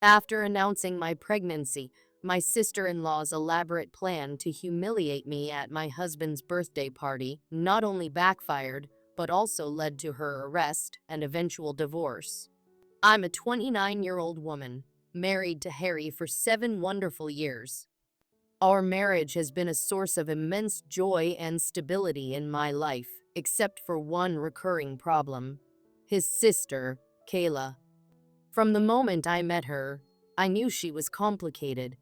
After announcing my pregnancy, my sister-in-law's elaborate plan to humiliate me at my husband's birthday party not only backfired, but also led to her arrest and eventual divorce. I'm a 29-year-old woman, married to Harry for 7 wonderful years. Our marriage has been a source of immense joy and stability in my life, except for one recurring problem: his sister, Kayla. From the moment I met her, I knew she was complicated,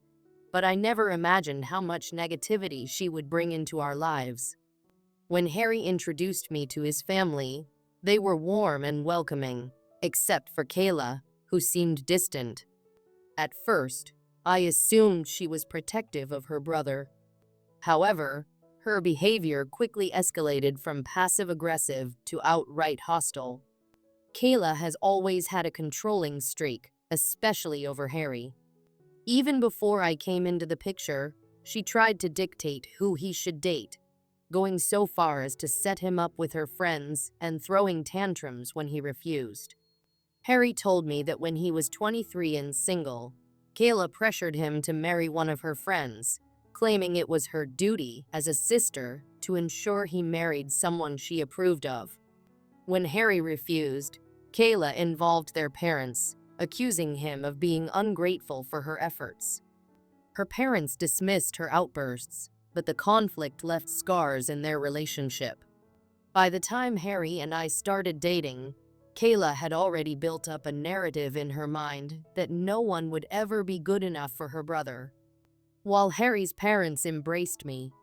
but I never imagined how much negativity she would bring into our lives. When Harry introduced me to his family, they were warm and welcoming, except for Kayla, who seemed distant. At first, I assumed she was protective of her brother. However, her behavior quickly escalated from passive-aggressive to outright hostile. Kayla has always had a controlling streak, especially over Harry. Even before I came into the picture, she tried to dictate who he should date, going so far as to set him up with her friends and throwing tantrums when he refused. Harry told me that when he was 23 and single, Kayla pressured him to marry one of her friends, claiming it was her duty as a sister to ensure he married someone she approved of. When Harry refused, Kayla involved their parents, accusing him of being ungrateful for her efforts. Her parents dismissed her outbursts, but the conflict left scars in their relationship. By the time Harry and I started dating, Kayla had already built up a narrative in her mind that no one would ever be good enough for her brother. While Harry's parents embraced me,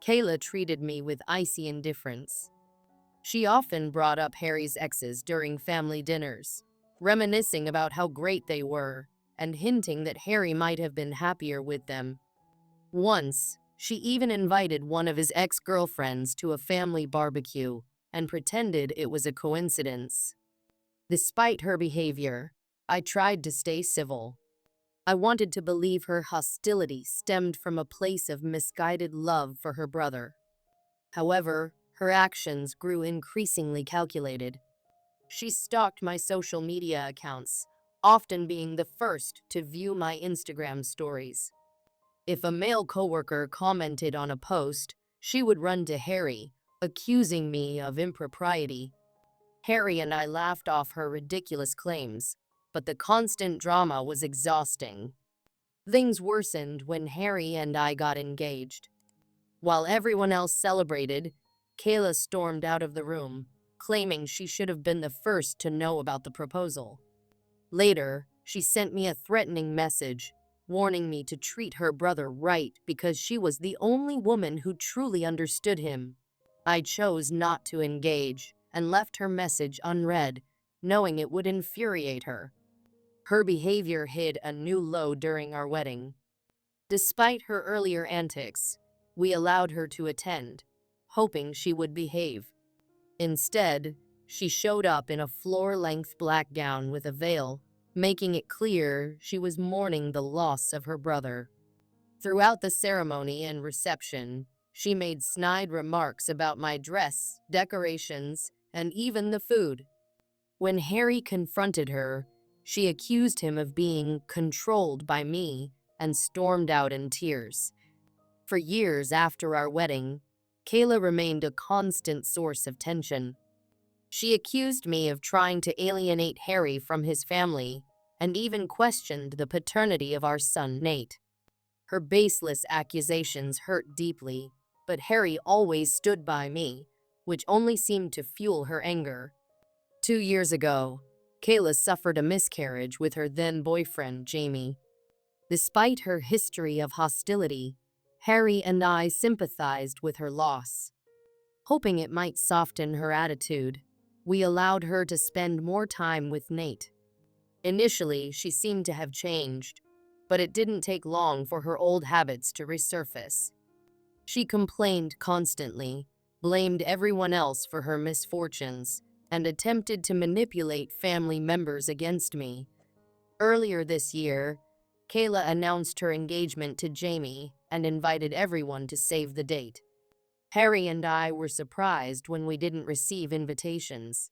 Kayla treated me with icy indifference. She often brought up Harry's exes during family dinners, reminiscing about how great they were and hinting that Harry might have been happier with them. Once, she even invited one of his ex-girlfriends to a family barbecue and pretended it was a coincidence. Despite her behavior, I tried to stay civil. I wanted to believe her hostility stemmed from a place of misguided love for her brother. However, her actions grew increasingly calculated. She stalked my social media accounts, often being the first to view my Instagram stories. If a male coworker commented on a post, she would run to Harry, accusing me of impropriety. Harry and I laughed off her ridiculous claims, but the constant drama was exhausting. Things worsened when Harry and I got engaged. While everyone else celebrated, Kayla stormed out of the room, claiming she should have been the first to know about the proposal. Later, she sent me a threatening message, warning me to treat her brother right because she was the only woman who truly understood him. I chose not to engage and left her message unread, knowing it would infuriate her. Her behavior hit a new low during our wedding. Despite her earlier antics, we allowed her to attend, hoping she would behave. Instead, she showed up in a floor-length black gown with a veil, making it clear she was mourning the loss of her brother. Throughout the ceremony and reception, she made snide remarks about my dress, decorations, and even the food. When Harry confronted her, she accused him of being controlled by me and stormed out in tears. For years after our wedding, Kayla remained a constant source of tension. She accused me of trying to alienate Harry from his family and even questioned the paternity of our son, Nate. Her baseless accusations hurt deeply, but Harry always stood by me, which only seemed to fuel her anger. 2 years ago, Kayla suffered a miscarriage with her then-boyfriend, Jamie. Despite her history of hostility, Harry and I sympathized with her loss. Hoping it might soften her attitude, we allowed her to spend more time with Nate. Initially, she seemed to have changed, but it didn't take long for her old habits to resurface. She complained constantly, blamed everyone else for her misfortunes, and attempted to manipulate family members against me. Earlier this year, Kayla announced her engagement to Jamie and invited everyone to save the date. Harry and I were surprised when we didn't receive invitations.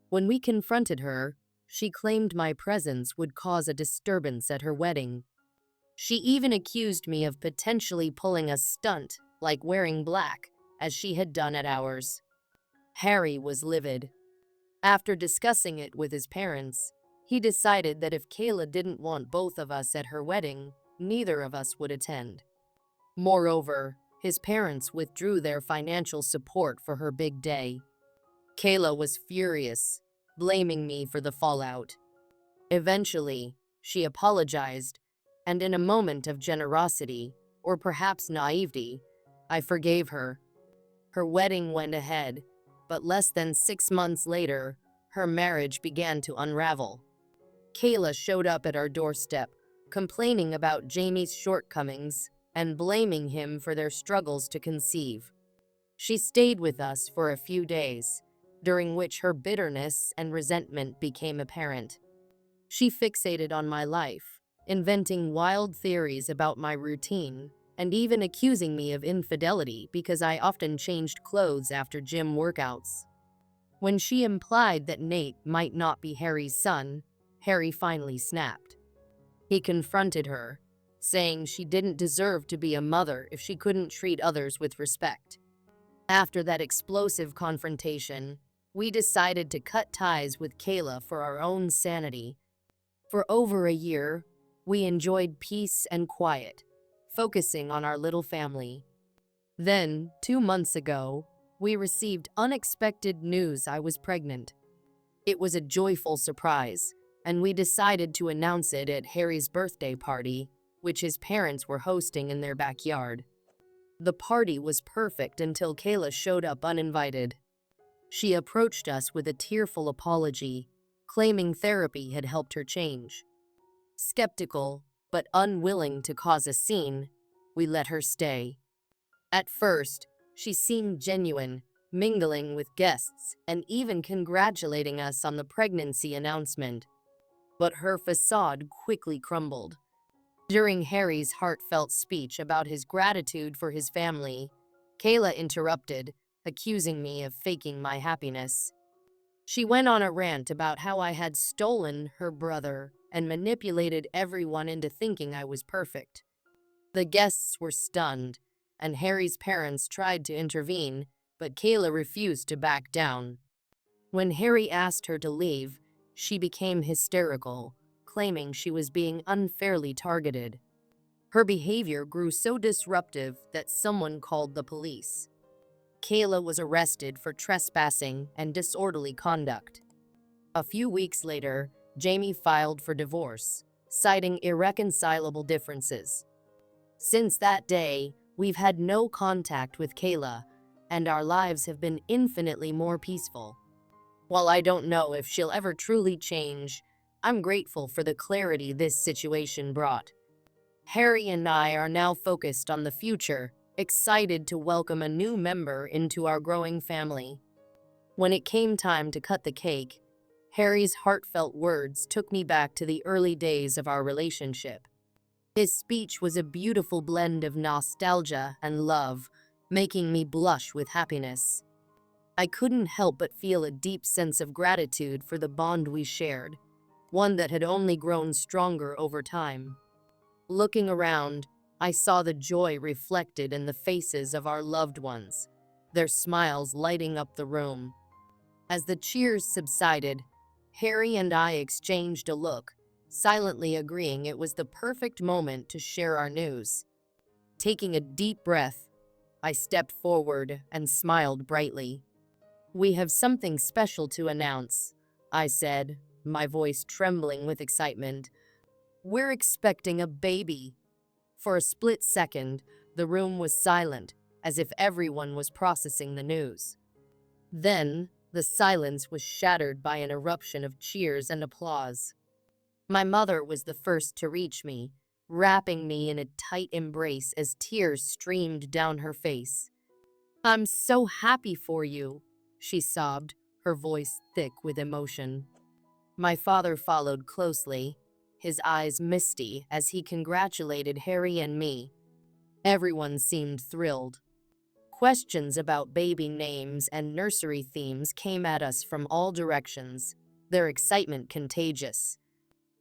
When we confronted her, She claimed my presence would cause a disturbance at her wedding. She even accused me of potentially pulling a stunt, like wearing black, as she had done at ours. Harry was livid. After discussing it with his parents, he decided that if Kayla didn't want both of us at her wedding, neither of us would attend. Moreover, his parents withdrew their financial support for her big day. Kayla was furious, blaming me for the fallout. Eventually, she apologized, and in a moment of generosity, or perhaps naivety, I forgave her. Her wedding went ahead, but less than 6 months later, her marriage began to unravel. Kayla showed up at our doorstep, complaining about Jamie's shortcomings and blaming him for their struggles to conceive. She stayed with us for a few days, during which her bitterness and resentment became apparent. She fixated on my life, inventing wild theories about my routine, and even accusing me of infidelity because I often changed clothes after gym workouts. When she implied that Nate might not be Harry's son, Harry finally snapped. He confronted her, saying she didn't deserve to be a mother if she couldn't treat others with respect. After that explosive confrontation, we decided to cut ties with Kayla for our own sanity. For over a year, we enjoyed peace and quiet, focusing on our little family. Then, 2 months ago, we received unexpected news I was pregnant. It was a joyful surprise, and we decided to announce it at Harry's birthday party, which his parents were hosting in their backyard. The party was perfect until Kayla showed up uninvited. She approached us with a tearful apology, claiming therapy had helped her change. Skeptical, but unwilling to cause a scene, we let her stay. At first, she seemed genuine, mingling with guests and even congratulating us on the pregnancy announcement. But her facade quickly crumbled. During Harry's heartfelt speech about his gratitude for his family, Kayla interrupted, accusing me of faking my happiness. She went on a rant about how I had stolen her brother and manipulated everyone into thinking I was perfect. The guests were stunned, and Harry's parents tried to intervene, but Kayla refused to back down. When Harry asked her to leave, she became hysterical, claiming she was being unfairly targeted. Her behavior grew so disruptive that someone called the police. Kayla was arrested for trespassing and disorderly conduct. A few weeks later, Jamie filed for divorce, citing irreconcilable differences. Since that day, we've had no contact with Kayla, and our lives have been infinitely more peaceful. While I don't know if she'll ever truly change, I'm grateful for the clarity this situation brought. Harry and I are now focused on the future, excited to welcome a new member into our growing family. When it came time to cut the cake, Harry's heartfelt words took me back to the early days of our relationship. His speech was a beautiful blend of nostalgia and love, making me blush with happiness. I couldn't help but feel a deep sense of gratitude for the bond we shared, one that had only grown stronger over time. Looking around, I saw the joy reflected in the faces of our loved ones, their smiles lighting up the room. As the cheers subsided, Harry and I exchanged a look, silently agreeing it was the perfect moment to share our news. Taking a deep breath, I stepped forward and smiled brightly. "We have something special to announce," I said, my voice trembling with excitement. "We're expecting a baby." For a split second, the room was silent, as if everyone was processing the news. Then, the silence was shattered by an eruption of cheers and applause. My mother was the first to reach me, wrapping me in a tight embrace as tears streamed down her face. "I'm so happy for you," she sobbed, her voice thick with emotion. My father followed closely, his eyes misty as he congratulated Harry and me. Everyone seemed thrilled. Questions about baby names and nursery themes came at us from all directions. their excitement contagious.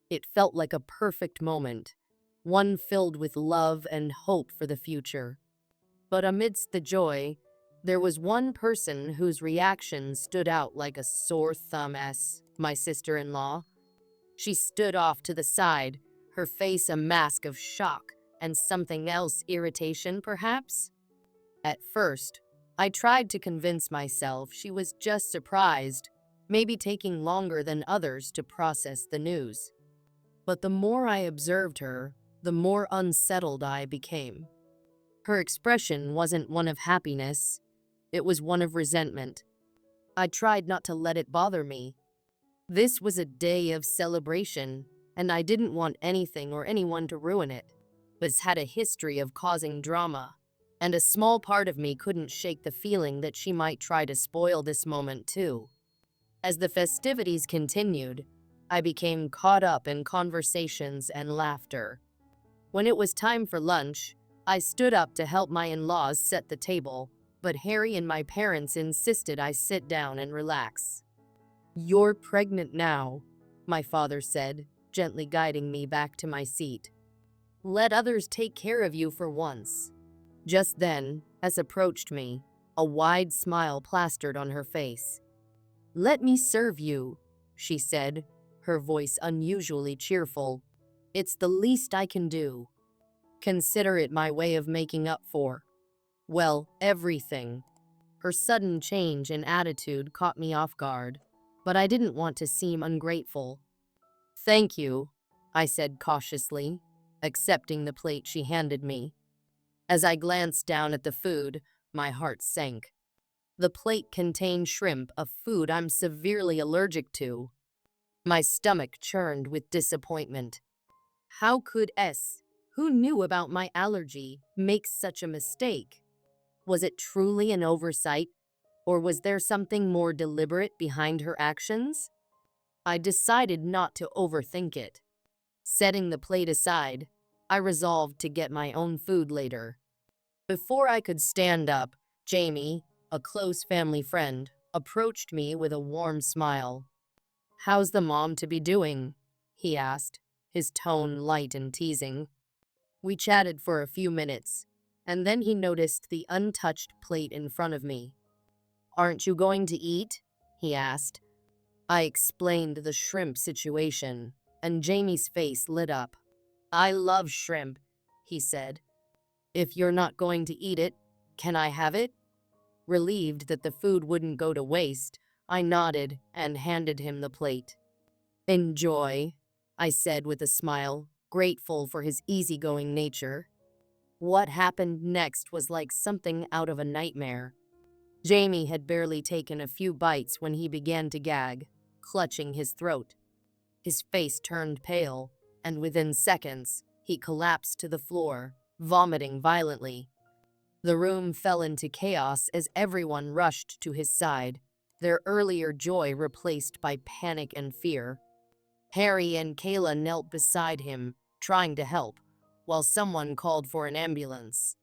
It felt like a perfect moment, one filled with love and hope for the future. But amidst the joy, there was one person whose reaction stood out like a sore thumb. My sister-in-law. She stood off to the side, her face a mask of shock and something else, irritation perhaps? At first, I tried to convince myself she was just surprised, maybe taking longer than others to process the news. But the more I observed her, the more unsettled I became. Her expression wasn't one of happiness, it was one of resentment. I tried not to let it bother me. This was a day of celebration, and I didn't want anything or anyone to ruin it. This had a history of causing drama, and a small part of me couldn't shake the feeling that she might try to spoil this moment too. As the festivities continued, I became caught up in conversations and laughter. When it was time for lunch, I stood up to help my in-laws set the table, but Harry and my parents insisted I sit down and relax. "You're pregnant now," my father said, gently guiding me back to my seat. "Let others take care of you for once." Just then, Tess approached me, a wide smile plastered on her face. "Let me serve you," she said, her voice unusually cheerful. "It's the least I can do. Consider it my way of making up for, well, everything." Her sudden change in attitude caught me off guard, but I didn't want to seem ungrateful. "Thank you," I said cautiously, accepting the plate she handed me. As I glanced down at the food, my heart sank. The plate contained shrimp, a food I'm severely allergic to. My stomach churned with disappointment. How could who knew about my allergy, make such a mistake? Was it truly an oversight, or was there something more deliberate behind her actions? I decided not to overthink it. Setting the plate aside, I resolved to get my own food later. Before I could stand up, Jamie, a close family friend, approached me with a warm smile. "How's the mom to be doing?" he asked, his tone light and teasing. We chatted for a few minutes, and then he noticed the untouched plate in front of me. "Aren't you going to eat?" he asked. I explained the shrimp situation, and Jamie's face lit up. "I love shrimp," he said. "If you're not going to eat it, can I have it?" Relieved that the food wouldn't go to waste, I nodded and handed him the plate. "Enjoy," I said with a smile, grateful for his easygoing nature. What happened next was like something out of a nightmare. Jamie had barely taken a few bites when he began to gag, clutching his throat. His face turned pale, and within seconds, he collapsed to the floor, vomiting violently. The room fell into chaos as everyone rushed to his side, their earlier joy replaced by panic and fear. Harry and Kayla knelt beside him, trying to help, while someone called for an ambulance.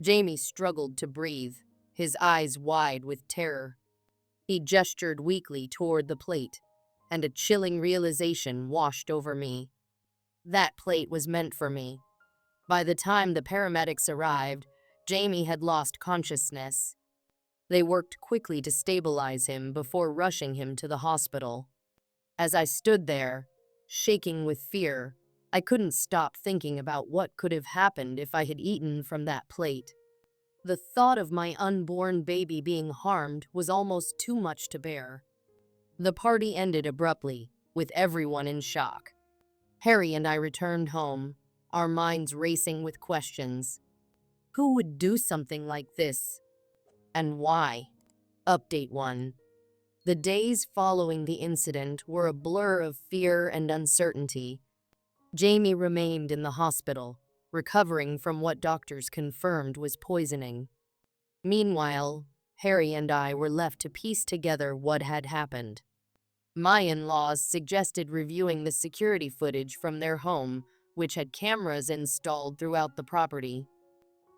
Jamie struggled to breathe, his eyes wide with terror. He gestured weakly toward the plate, and a chilling realization washed over me. That plate was meant for me. By the time the paramedics arrived, Jamie had lost consciousness. They worked quickly to stabilize him before rushing him to the hospital. As I stood there, shaking with fear, I couldn't stop thinking about what could have happened if I had eaten from that plate. The thought of my unborn baby being harmed was almost too much to bear. The party ended abruptly, with everyone in shock. Harry and I returned home, our minds racing with questions. Who would do something like this? And why? Update 1. The days following the incident were a blur of fear and uncertainty. Jamie remained in the hospital, recovering from what doctors confirmed was poisoning. Meanwhile, Harry and I were left to piece together what had happened. My in-laws suggested reviewing the security footage from their home, which had cameras installed throughout the property.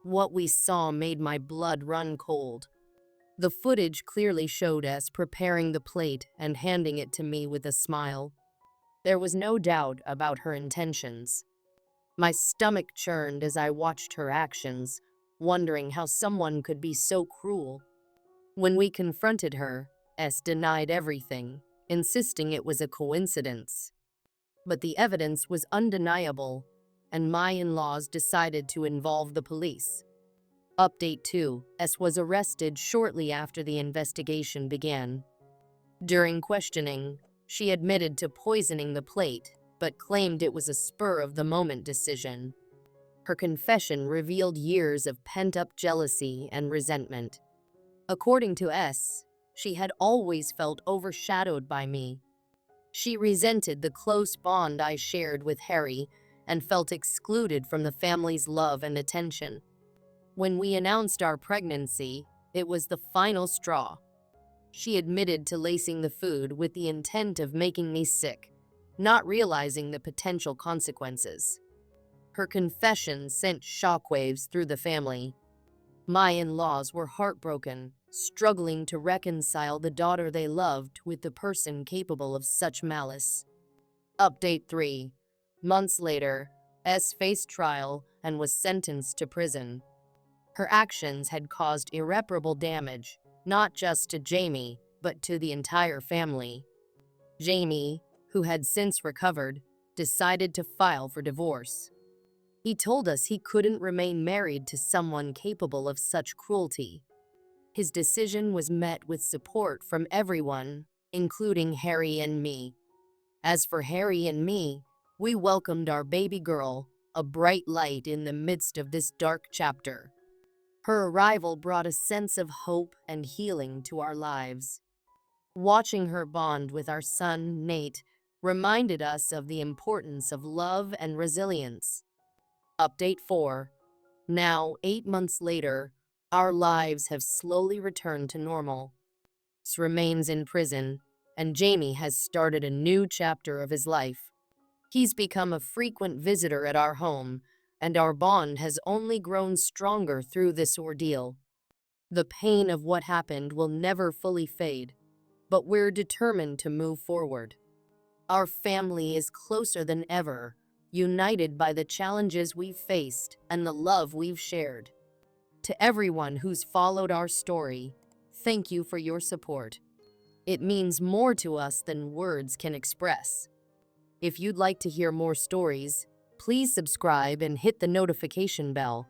What we saw made my blood run cold. The footage clearly showed S preparing the plate and handing it to me with a smile. There was no doubt about her intentions. My stomach churned as I watched her actions, wondering how someone could be so cruel. When we confronted her, S denied everything, insisting it was a coincidence. But the evidence was undeniable, and my in-laws decided to involve the police. Update 2. S was arrested shortly after the investigation began. During questioning, she admitted to poisoning the plate, but claimed it was a spur-of-the-moment decision. Her confession revealed years of pent-up jealousy and resentment. According to S, she had always felt overshadowed by me. She resented the close bond I shared with Harry and felt excluded from the family's love and attention. When we announced our pregnancy, it was the final straw. She admitted to lacing the food with the intent of making me sick, not realizing the potential consequences. Her confession sent shockwaves through the family. My in-laws were heartbroken, struggling to reconcile the daughter they loved with the person capable of such malice. Update 3. Months later, S faced trial and was sentenced to prison. Her actions had caused irreparable damage, not just to Jamie, but to the entire family. Jamie, who had since recovered, decided to file for divorce. He told us he couldn't remain married to someone capable of such cruelty. His decision was met with support from everyone, including Harry and me. As for Harry and me, we welcomed our baby girl, a bright light in the midst of this dark chapter. Her arrival brought a sense of hope and healing to our lives. Watching her bond with our son, Nate, reminded us of the importance of love and resilience. Update 4. Now, 8 months later, our lives have slowly returned to normal. S remains in prison, and Jamie has started a new chapter of his life. He's become a frequent visitor at our home, and our bond has only grown stronger through this ordeal. The pain of what happened will never fully fade, but we're determined to move forward. Our family is closer than ever, united by the challenges we've faced and the love we've shared. To everyone who's followed our story, thank you for your support. It means more to us than words can express. If you'd like to hear more stories, please subscribe and hit the notification bell.